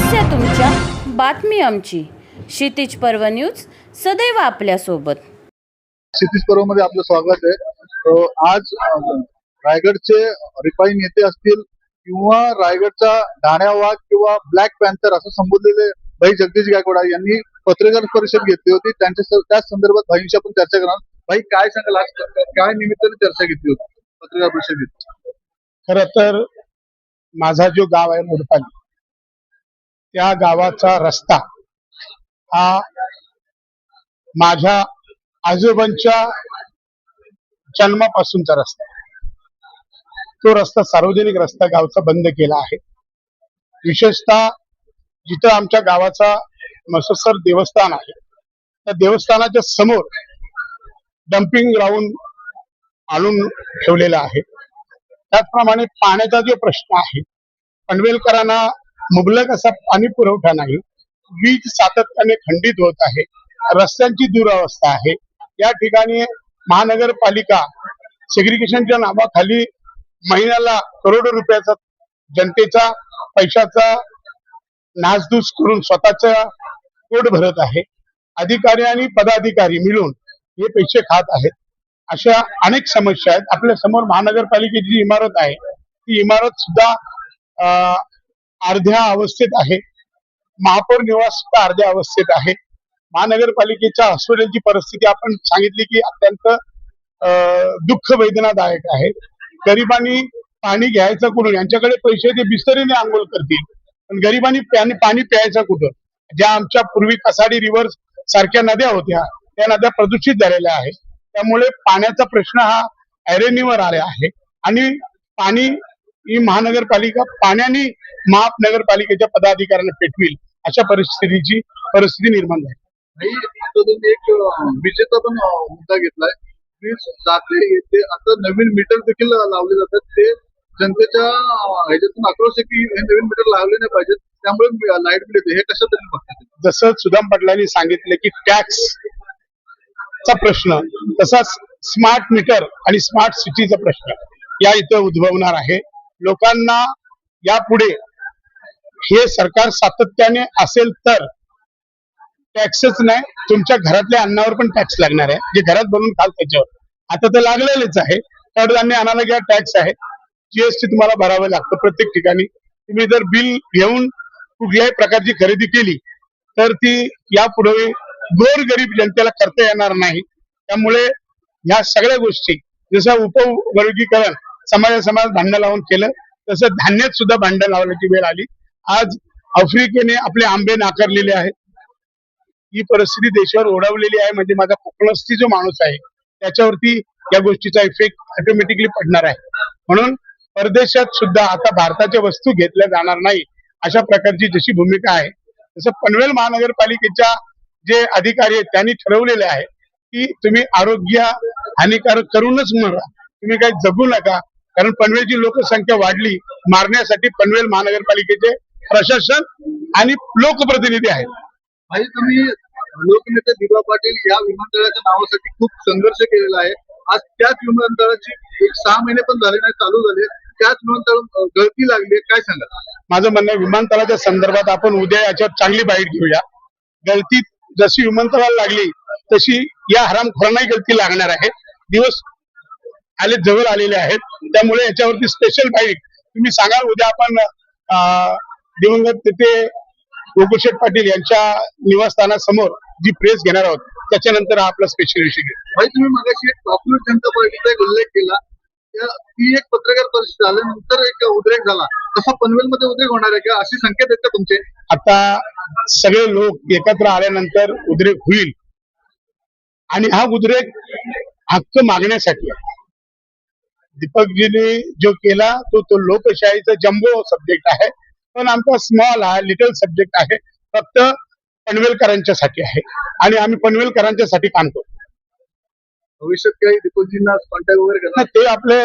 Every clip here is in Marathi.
समस्या तुमच्या, बातमी आमची. क्षितिज पर्व न्यूज सदैव आपल्यासोबत. क्षितिज पर्व मध्ये आपलं स्वागत आहे. आज रायगडचे रिपाई नेते असतील किंवा रायगडचा ढाण्या वाघ किंवा ब्लॅक पॅन्थर असं संबोधलेले भाई जगदीश गायकवाड यांनी पत्रकार परिषद घेतली होती. त्याच संदर्भात भाईंशी आपण चर्चा करणार. भाई, काय सांगाल, आज काय निमित्ताने चर्चा घेतली होती पत्रकार परिषदेत? खर तर माझा जो गाव आहे मोडपाली, त्या गावाचा रस्ता हा माझ्या आजोबांच्या जन्मापासूनचा रस्ता आहे. तो रस्ता सार्वजनिक रस्ता गावचा बंद केला आहे. विशेषतः जिथं आमच्या गावाचा म्हसोसर देवस्थान आहे, त्या देवस्थानाच्या समोर डम्पिंग ग्राउंड आणून ठेवलेला आहे. त्याचप्रमाणे पाण्याचा जो प्रश्न आहे, पनवेलकरांना मुबलक असा पाणी पुरवठा नाही, वीज सातत्याने खंडित होत आहे, रस्त्यांची दुरावस्था आहे. या ठिकाणी महानगरपालिका सेग्रिगेशनच्या नावाखाली महिन्याला करोडो रुपयाचा जनतेचा पैशाचा नासधूस करून स्वतःचा पोट भरत आहे. अधिकारी आणि पदाधिकारी मिळून हे पैसे खात आहेत. अशा अनेक समस्या आहेत. आपल्या समोर महानगरपालिकेची जी इमारत आहे, ती इमारत सुद्धा अर्ध्या अवस्थेत आहे. महापौर निवास सुद्धा अर्ध्या अवस्थेत आहे. महानगरपालिकेच्या हॉस्पिटलची परिस्थिती आपण सांगितली की अत्यंत दुःख वेदनादायक आहे. गरिबांनी पाणी घ्यायचं कुठून? यांच्याकडे पैसे, ते बिस्तरीने आंघोळ करतील, पण गरिबांनी पाणी प्यायचं कुठं? ज्या आमच्या पूर्वी कसाडी रिव्हर सारख्या नद्या होत्या, त्या नद्या प्रदूषित झालेल्या आहेत. त्यामुळे पाण्याचा प्रश्न हा ऐरणीवर आला आहे आणि पाणी ही महानगरपालिका पाण्याने महानगरपालिकेच्या पदाधिकाऱ्यांना पेटविल अशा परिस्थिती निर्माण झाली. एक विजेचा पण मुद्दा घेतलाय. वीज जाते येते, आता नवीन मीटर देखील लावले जातात. ते जनतेच्या ह्याच्यातून आक्रोश आहे की हे नवीन मीटर लावले नाही पाहिजेत, त्यामुळे लाईट बिल येते. हे कशा तरी बघतात? जसं सुदाम पाटलांनी सांगितलं की टॅक्स चा प्रश्न, तसाच स्मार्ट मीटर आणि स्मार्ट सिटीचा प्रश्न या इथं उद्भवणार आहे. लोकांना यापुढे हे सरकार सातत्याने असेल तर टॅक्सच नाही, तुमच्या घरातल्या अन्नावर पण टॅक्स लागणार आहे, जे घरात बनवून खाल त्याच्यावर. आता तर लागलेलेच आहे. कडधान्य आणायला घ्या टॅक्स आहे, जीएसटी तुम्हाला भरावं लागतं प्रत्येक ठिकाणी. तुम्ही जर बिल घेऊन कुठल्याही प्रकारची खरेदी केली तर ती यापुढे गोरगरीब जनतेला करता येणार नाही. त्यामुळे ह्या सगळ्या गोष्टी, जसं उपवर्गीकरण समाज भांडण लावून केलं, तसं धान्यात सुद्धा भांडण लावण्याची वेळ आली. आज आफ्रिकेने आपले आंबे नाकारलेले आहेत. ही परिस्थिती देशावर ओढवलेली आहे. म्हणजे माझा कोकणस्थी जो माणूस आहे त्याच्यावरती या गोष्टीचा इफेक्ट ऑटोमॅटिकली पडणार आहे. म्हणून परदेशात सुद्धा आता भारताच्या वस्तू घेतल्या जाणार नाही अशा प्रकारची जशी भूमिका आहे, तसं पनवेल महानगरपालिकेच्या जे अधिकारी आहेत त्यांनी ठरवलेले आहे की तुम्ही आरोग्य हानिकारक करूनच मरा, तुम्ही काही जगू नका. कारण पनवेलची लोकसंख्या वाढली, मारण्यासाठी पनवेल महानगरपालिकेचे प्रशासन आणि लोकप्रतिनिधी आहेत. भाई, तुम्ही लोकनेते दिबा पाटील या विमानतळाच्या नावासाठी खूप संघर्ष केलेला आहे. आज त्याच विमानतळाची 6 महिने पण झाले नाही चालू झाले, त्याच विमानतळ गळती लागली. काय सांगा? माझं म्हणणं आहे, विमानतळाच्या संदर्भात आपण उद्या याच्यावर चांगली बाईट घेऊया. गळती जशी विमानतळाला लागली तशी या हरामखोरांनाही गळती लागणार आहे. दिवस जवळ आलेले आहेत, त्यामुळे याच्यावरती स्पेशल बाईट तुम्ही सांगाल. उद्या आपण दिवंगत नेते गोकुळशेठ पाटील यांच्या निवासस्थानासमोर जी प्रेस घेणार आहोत, त्याच्यानंतर आपला स्पेशल विषय घेऊ. भाई, तुम्ही मगाशी एक पॉप्युलर जनता पार्टीचा एक उल्लेख केला. ती एक पत्रकार परिषद झाल्यानंतर एक उद्रेक झाला. तसा पनवेलमध्ये उद्रेक होणार आहे का, अशी संकेत आहेत का तुमचे? आता सगळे लोक एकत्र आल्यानंतर उद्रेक होईल आणि हा उद्रेक हक्क मागण्यासाठी आहे. दीपकजीने जो केला तो लोकशाहीचा जम्बो सब्जेक्ट आहे, पण आमचा स्मॉल हा लिटल सब्जेक्ट आहे. फक्त पनवेलकरांच्यासाठी आहे आणि आम्ही पनवेलकरांच्यासाठी काम करतो. भविष्यात काही दीपकजींना कॉन्टॅक्ट वगैरे करणार? ते आपले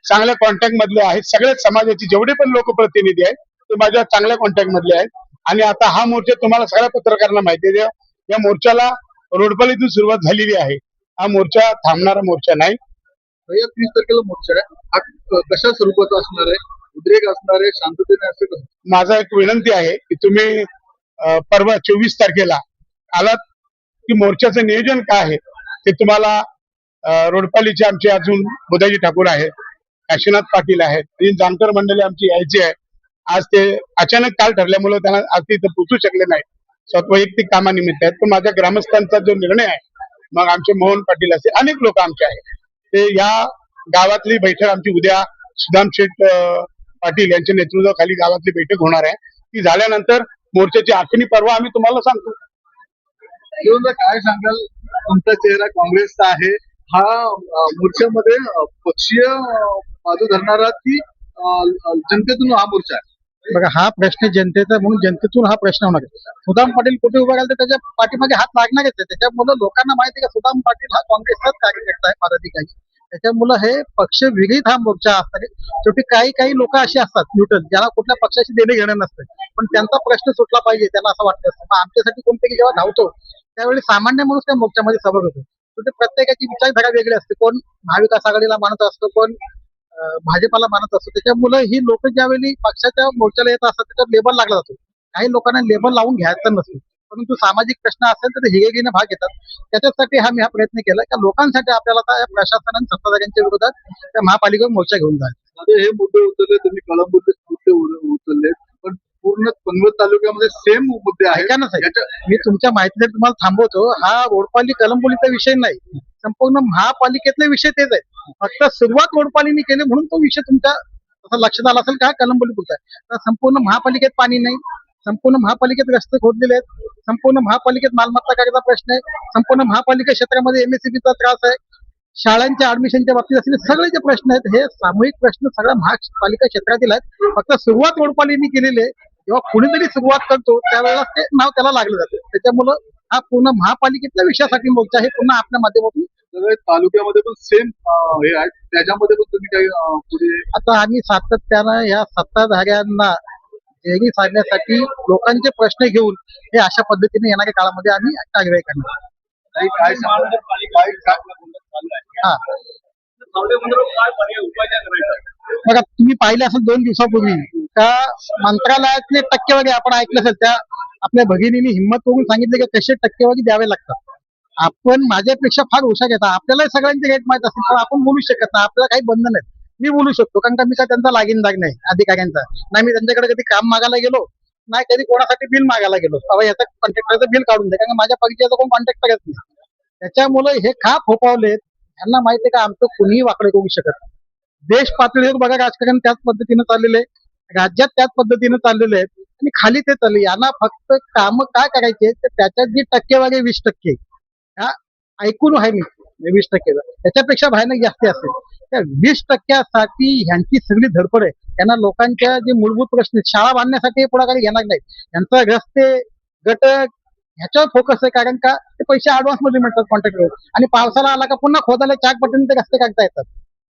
चांगल्या कॉन्टॅक्ट मधले आहेत. सगळ्याच समाजाचे जेवढे पण लोकप्रतिनिधी आहेत ते माझ्या चांगल्या कॉन्टॅक्ट मधले आहेत. आणि आता हा मोर्चा तुम्हाला सगळ्या पत्रकारांना माहिती आहे, या मोर्चाला रोडपालीतून सुरुवात झालेली आहे. हा मोर्चा थांबणारा मोर्चा नाही. 30 तारखेला मोर्चा आहे. कशा स्वरूपाचा असणार आहे? उद्रेक असणार आहे, शांततेने असेल? माझा एक विनंती आहे की तुम्ही परवा 24 तारखेला आलात की मोर्चाचं नियोजन काय आहे ते तुम्हाला रोडपालीचे आमचे अजून बुधाजी ठाकूर आहेत, काशीनाथ पाटील आहेत, तीन जामकर मंडळी आमची यायची आहे. आज ते अचानक काल ठरल्यामुळे त्यांना आज ते इथं पोहोचू शकले नाही, वैयक्तिक कामानिमित्त आहेत. पण माझ्या ग्रामस्थांचा जो निर्णय आहे, मग आमचे मोहन पाटील असे अनेक लोक आमचे आहेत, ते या गावातली बैठक आमची उद्या सुदाम शेठ पाटील यांच्या नेतृत्वाखाली गावातली बैठक होणार आहे. ती झाल्यानंतर मोर्चाची आखणी पर्व आम्ही तुम्हाला सांगतो. काय सांगाल, तुमचा चेहरा काँग्रेसचा आहे, हा मोर्चामध्ये पक्षीय बाजू धरणारा की जनतेतून हा मोर्चा आहे? बघा, हा प्रश्न जनतेचा म्हणून जनतेतून हा प्रश्न होणार आहे. सुदाम पाटील कुठे उभा राहिला तर त्याच्या पाठीमागे हात लागणारच आहे. त्याच्यामुळे लोकांना माहिती आहे का सुदाम पाटील हा काँग्रेसचाच कार्यकर्ता आहे, पदाधिकारी. त्याच्यामुळे हे पक्ष विरहित हा मोर्चा असणार आहे. शेवटी काही लोक असे असतात न्यूट्रल, ज्याला कुठल्या पक्षाशी देणं घेणं नसतं, पण त्यांचा प्रश्न सुटला पाहिजे त्यांना असं वाटतं असतं. मग आमच्यासाठी कोणतरी जेव्हा धावतो त्यावेळी सामान्य माणूस त्या मोर्चामध्ये सहभाग होतो. शेवटी प्रत्येकाची विचारधारा वेगळी असते. कोण महाविकास आघाडीला मानत असतो, कोण भाजपाला मानत असतो. त्याच्यामुळे ही लोक ज्यावेळी पक्षाच्या मोर्चाला येत असतात त्याच्यावर लेबल लागला जातो. काही लोकांना लेबल लावून घ्यायचं नसतं, परंतु सामाजिक प्रश्न असेल तर हिगेगीने भाग घेतात. त्याच्यासाठी मी हा प्रयत्न केला की लोकांसाठी आपल्याला त्या प्रशासन आणि सत्ताधाऱ्यांच्या विरोधात त्या महापालिकेवर मोर्चा घेऊन जायचा. आता हे मुद्दे उचलले तुम्ही, कळंबोलीचे मुद्दे उचलले, पण पूर्ण पनवेल तालुक्यामध्ये सेम मुद्दे आहेत. ऐका ना साहेब, मी तुमच्या माहितीसाठी तुम्हाला थांबवतो. हा रोडपाली कलंबोलीचा विषय नाही, संपूर्ण महापालिकेतले विषय तेच आहेत. फक्त सुरुवात रोडपालीने केली म्हणून तो विषय तुमच्या असं लक्षात आला असेल का कलंबोली पुरता आहे. तर संपूर्ण महापालिकेत पाणी नाही, संपूर्ण महापालिकेत रस्ते खोदलेले आहेत, संपूर्ण महापालिकेत मालमत्ता कायद्याचा प्रश्न आहे, संपूर्ण महापालिका क्षेत्रामध्ये MSCBचा त्रास आहे, शाळांच्या ऍडमिशनच्या बाबतीत असलेले सगळे जे प्रश्न आहेत हे सामूहिक प्रश्न सगळ्या महापालिका क्षेत्रातील आहेत. फक्त सुरुवात रोडपालीने केलेली आहे. जेव्हा कुणीतरी सुरुवात करतो त्यावेळेला ते नाव त्याला लागलं जातं. त्याच्यामुळं हा पूर्ण महापालिकेतल्या विषयासाठी मोर्चा हे पुन्हा आपल्या माध्यमातून सगळे तालुक्यामध्ये पण सेम हे आहे, त्याच्यामध्ये पण तुम्ही काही पुढे आता आम्ही सातत्यानं या सत्ताधाऱ्यांना जेरी साधण्यासाठी लोकांचे प्रश्न घेऊन हे अशा पद्धतीने येणाऱ्या काळामध्ये आम्ही कारवाई करणार. काय सांगणार? हा, बघा, तुम्ही पाहिलं असेल 2 दिवसापूर्वी का मंत्रालयातले टक्केवारी आपण ऐकलं असेल, त्या आपल्या भगिनीने हिंमत करून सांगितले की कसे टक्केवारी द्यावे लागतात. आपण माझ्यापेक्षा फार हुशार येतात, आपल्याला सगळ्यांचे रेट माहित असतील, पण आपण बोलू शकत नाही, आपल्याला काही बंधन आहेत. मी बोलू शकतो कारण का मी काय त्यांचा लागीनदार नाही अधिकाऱ्यांचा, नाही मी त्यांच्याकडे कधी काम मागायला गेलो, नाही कधी कोणासाठी बिल मागायला गेलो. बाबा याचं कॉन्ट्रॅक्टरचं बिल काढून दे, कारण माझ्या परिचयाचा कोण कॉन्ट्रॅक्टर येत नाही. त्याच्यामुळे हे का फोपावलेत यांना माहिती आहे का आमचं कुणीही वाकडे करू शकत नाही. देश पातळीवर बघा राजकारण त्याच पद्धतीने चाललेलं आहे, राज्यात त्याच पद्धतीने चाललेले आहेत आणि खाली ते चालले. यांना फक्त काम काय करायचे तर त्याच्यात जी टक्केवारी 20%, हा ऐकून आहे मी 20%, त्याच्यापेक्षा भयानक जास्ती असेल. त्या 20%साठी ह्यांची सगळी धडपड आहे. त्यांना लोकांच्या जे मूलभूत प्रश्न, शाळा बांधण्यासाठी पुढाकारी घेणार नाही, यांचा रस्ते गटर ह्याच्यावर फोकस आहे. कारण का ते पैसे ऍडव्हान्स मध्ये मिळतात कॉन्ट्रॅक्टवर, आणि पावसाला आला का पुन्हा खोदायला 4 पटीने ते रस्ते काढता येतात.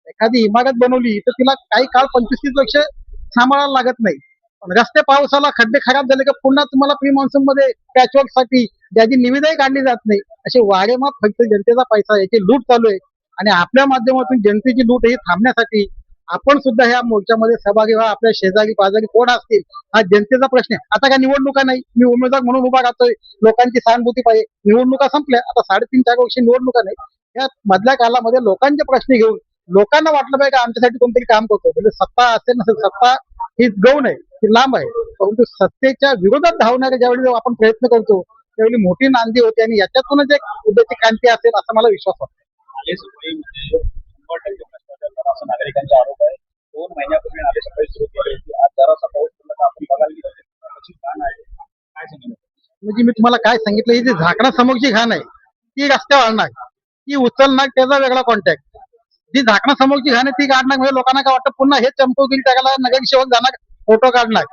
एखादी इमारत बनवली तर तिला काही काळ 25-30 वर्ष सांभाळायला लागत नाही, पण रस्ते पावसाला खड्डे खराब झाले का पुन्हा तुम्हाला प्री मान्सून मध्ये पॅचवर्क साठी त्याची निविदाही काढली जात नाही. असे वारेमाप फक्त जनतेचा पैसा याची लूट चालू आहे, आणि आपल्या माध्यमातून जनतेची लूट ही थांबण्यासाठी आपण सुद्धा ह्या मोर्चामध्ये सहभागी व्हा. आपल्या शेजारी पाजारी कोण असतील, हा जनतेचा प्रश्न आहे. आता काय निवडणुका नाही, मी उमेदवार म्हणून उभा राहतोय, लोकांची सहानुभूती पाहिजे. निवडणुका संपल्या, आता 3.5-4 वर्षी निवडणुका नाही. या मधल्या कालामध्ये लोकांचे प्रश्न घेऊन लोकांना वाटलं पाहिजे का आमच्यासाठी कोणतरी काम करतो. म्हणजे सत्ता असेल नसेल, सत्ता ही गौण आहे, ती लांब आहे, परंतु सत्तेच्या विरोधात धावणारे ज्यावेळी आपण प्रयत्न करतो त्यावेळी मोठी नांदी होते, आणि याच्यातूनच एक उद्याची क्रांती असेल असा मला विश्वास वाटतो. असं नागरिकांचा आरोप आहे. 2 महिन्यापूर्वी नाले सफाई सुरू केली होती. आज जरासा पाऊस पडला तर आपण बघायला गेलो त्याची घाण आहे. काय सांगितलं म्हणजे मी तुम्हाला काय सांगितलं, ही जी झाकणासमोरची घाण आहे ती रस्त्यावर आणणार, ती उचलणार त्याचा वेगळा कॉन्टॅक्ट. जी झाकणासमोरची घाण आहे ती काढणार, म्हणजे लोकांना काय वाटतं पुन्हा हे चमकवतील, त्याला नगरसेवक जाणार फोटो काढणार,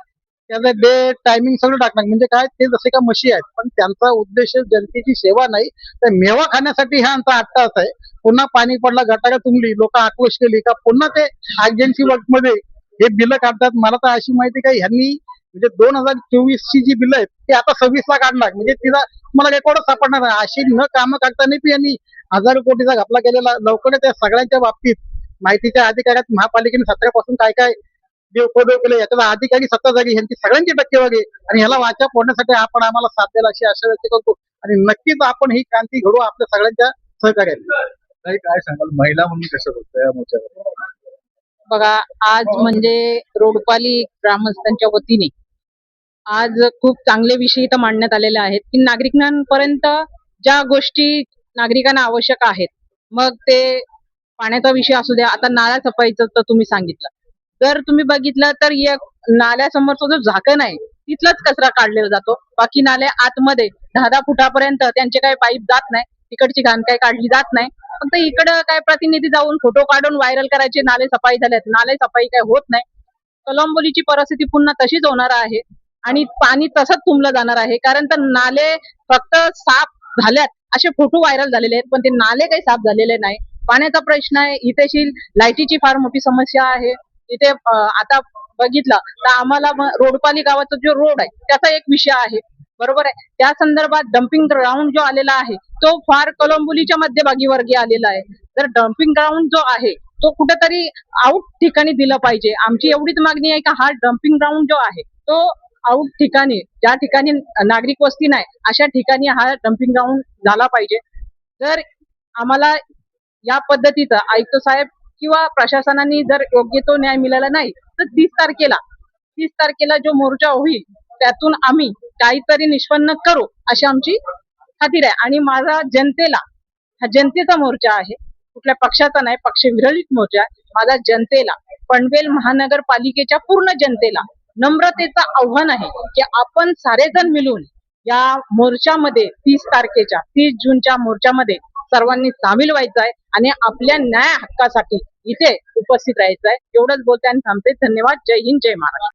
त्याचं डेट टायमिंग सगळं टाकणार. म्हणजे काय, ते जसे का म्हशी आहेत, पण त्यांचा उद्देश जनतेची सेवा नाही तर मेवा खाण्यासाठी हा आमचा 8 तास आहे. पुन्हा पाणी पडला, गटारा तुंबली, लोक आक्रोश केली का पुन्हा ते एजन्सी वर्क मध्ये हे बिलं काढतात. मला तर अशी माहिती का ह्यांनी म्हणजे 2024 ची जी बिलं आहेत ती आता 26 ला काढणार, म्हणजे तिला तुम्हाला रेकॉर्डच सापडणार नाही. अशी न कामं करताना ती यांनी हजारो कोटीचा घपला केलेला. लवकरच त्या सगळ्यांच्या बाबतीत माहितीच्या अधिकारात महापालिकेने 17 पासून काय काय जे उपद्रव केले याच्याला अधिकारी सत्ताधारी यांची सगळ्यांची टक्केवारी आहे. आणि ह्याला वाचा फोडण्यासाठी आपण आम्हाला साथ द्यायला अशी आशा व्यक्त करतो आणि नक्कीच आपण ही क्रांती घडवू आपल्या सगळ्यांच्या सहकार्याने. ताई, काय सांगाल महिला म्हणून कसं होतं या मोर्चावर? बघा, आज म्हणजे रोडपाली ग्रामस्थांच्या वतीने आज खूप चांगले विषय इथं मांडण्यात आलेले आहेत की नागरिकांपर्यंत ज्या गोष्टी नागरिकांना आवश्यक आहेत, मग ते पाण्याचा विषय असू द्या, आता नाल्या सफाईचं तर तुम्ही सांगितलं. जर तुम्ही बघितलं तर नाल्यासमोरचा जो झाकण आहे तिथलाच कचरा काढलेला जातो. बाकी नाल्या आतमध्ये 10-10 फुटापर्यंत त्यांचे काही पाईप जात नाही, तिकडची घाण काही काढली जात नाही. फक्त इकडं काय प्रतिनिधी जाऊन फोटो काढून व्हायरल करायचे नाले सफाई झाल्यात, नाले सफाई काय होत नाही. कलंबोलीची परिस्थिती पुन्हा तशीच होणार आहे आणि पाणी तसंच तुंबलं जाणार आहे. कारण तर नाले फक्त साफ झाल्यात असे फोटो व्हायरल झालेले आहेत, पण ते नाले काही साफ झालेले नाही. पाण्याचा प्रश्न आहे, इथेशील लाईटीची फार मोठी समस्या आहे. इथे आता बघितलं तर आम्हाला रोडपाली गावाचा जो रोड आहे त्याचा एक विषय आहे, बरोबर आहे. त्या संदर्भात डम्पिंग ग्राउंड जो आलेला आहे तो फार कलंबोलीच्या मध्यभागीवर्गीय आलेला आहे. तर डम्पिंग ग्राउंड जो आहे तो कुठेतरी आउट ठिकाणी दिलं पाहिजे. आमची एवढीच मागणी आहे की हा डम्पिंग ग्राउंड जो आहे तो आउट ठिकाणी, ज्या ठिकाणी नागरिक वस्ती नाही अशा ठिकाणी हा डम्पिंग ग्राउंड झाला पाहिजे. जर आम्हाला या पद्धतीचं आयुक्त साहेब किंवा प्रशासनाने जर योग्य तो न्याय मिळाला नाही तर 30 तारखेला जो मोर्चा होईल त्यातून आम्ही काहीतरी निष्पन्न करू अशी आमची खात्री आहे. आणि माझा जनतेला, हा जनतेचा मोर्चा आहे, कुठल्या पक्षाचा नाही, पक्षविरहित मोर्चा आहे. माझा जनतेला, पनवेल महानगरपालिकेच्या पूर्ण जनतेला नम्रतेचं आव्हान आहे की आपण सारेजण मिळून या मोर्चामध्ये 30 जूनच्या मोर्चामध्ये सर्वांनी सामील व्हायचं आहे आणि आपल्या न्याय हक्कासाठी इथे उपस्थित राहायचं आहे. एवढंच बोलते आणि थांबते. धन्यवाद. जय हिंद, जय महाराष्ट्र.